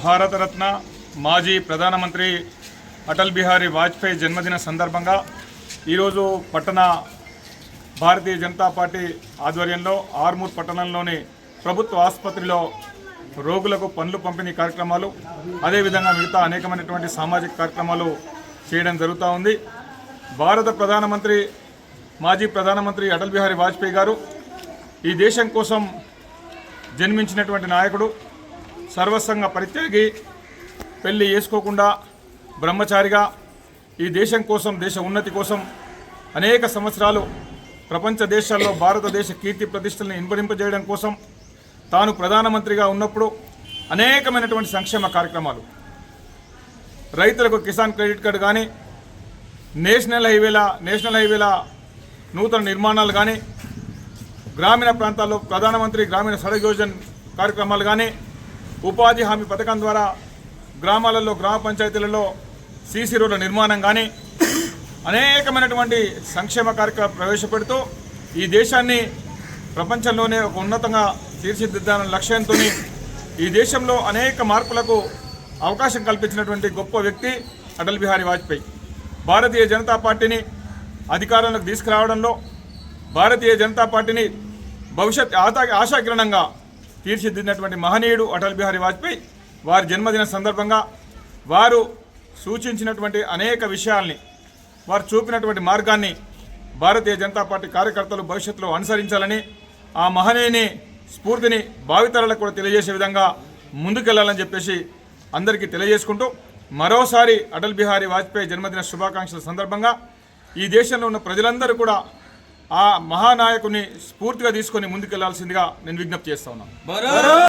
భారతరత్న మాజీ ప్రధానమంత్రి అటల్ బిహారీ వాజ్పేయి జన్మదిన సందర్భంగా ఈరోజు పట్టణ భారతీయ జనతా పార్టీ ఆధ్వర్యంలో ఆర్మూర్ పట్టణంలోని ప్రభుత్వ ఆసుపత్రిలో రోగులకు పండ్లు పంపిణీ కార్యక్రమాలు అదేవిధంగా మిగతా అనేకమైనటువంటి సామాజిక కార్యక్రమాలు చేయడం జరుగుతూ ఉంది. భారత ప్రధానమంత్రి మాజీ ప్రధానమంత్రి అటల్ బిహారీ వాజ్పేయి గారు ఈ దేశం కోసం జన్మించినటువంటి నాయకుడు. సర్వస్వంగా పరిత్యాగి, పెళ్లి చేసుకోకుండా బ్రహ్మచారిగా ఈ దేశం కోసం, దేశ ఉన్నతి కోసం అనేక సంవత్సరాలు ప్రపంచ దేశాల్లో భారతదేశ కీర్తి ప్రతిష్టలను ఇనుపడింపజేయడం కోసం తాను ప్రధానమంత్రిగా ఉన్నప్పుడు అనేకమైనటువంటి సంక్షేమ కార్యక్రమాలు, రైతులకు కిసాన్ క్రెడిట్ కార్డు కానీ, నేషనల్ హైవేల నూతన నిర్మాణాలు కానీ, గ్రామీణ ప్రాంతాల్లో ప్రధానమంత్రి గ్రామీణ సడక్ యోజన కార్యక్రమాలు కానీ, ఉపాధి హామీ పథకం ద్వారా గ్రామాలలో, గ్రామ పంచాయతీలలో సీసీ రోడ్ల నిర్మాణం కానీ అనేకమైనటువంటి సంక్షేమ కార్యక్రమాలు ప్రవేశపెడుతూ ఈ దేశాన్ని ప్రపంచంలోనే ఒక ఉన్నతంగా తీర్చిదిద్దాలనే లక్ష్యంతో ఈ దేశంలో అనేక మార్పులకు అవకాశం కల్పించినటువంటి గొప్ప వ్యక్తి అటల్ బిహారీ వాజ్పేయి. భారతీయ జనతా పార్టీని అధికారంలోకి తీసుకురావడంలో, భారతీయ జనతా పార్టీని భవిష్యత్ ఆశాకిరణంగా తీర్చిదిద్దినటువంటి మహనీయుడు అటల్ బిహారీ వాజ్పేయి. వారి జన్మదిన సందర్భంగా వారు సూచించినటువంటి అనేక విషయాల్ని, వారు చూపినటువంటి మార్గాన్ని భారతీయ జనతా పార్టీ కార్యకర్తలు భవిష్యత్తులో అనుసరించాలని, ఆ మహనీయుని స్ఫూర్తిని భావితరాలకు కూడా తెలియజేసే విధంగా ముందుకెళ్లాలని చెప్పేసి అందరికీ తెలియజేసుకుంటూ, మరోసారి అటల్ బిహారీ వాజ్పేయి జన్మదిన శుభాకాంక్షల సందర్భంగా ఈ దేశంలో ఉన్న ప్రజలందరూ కూడా ఆ మహానాయకుని స్ఫూర్తిగా తీసుకొని ముందుకెళ్లాల్సిందిగా నేను విజ్ఞప్తి చేస్తా ఉన్నాను.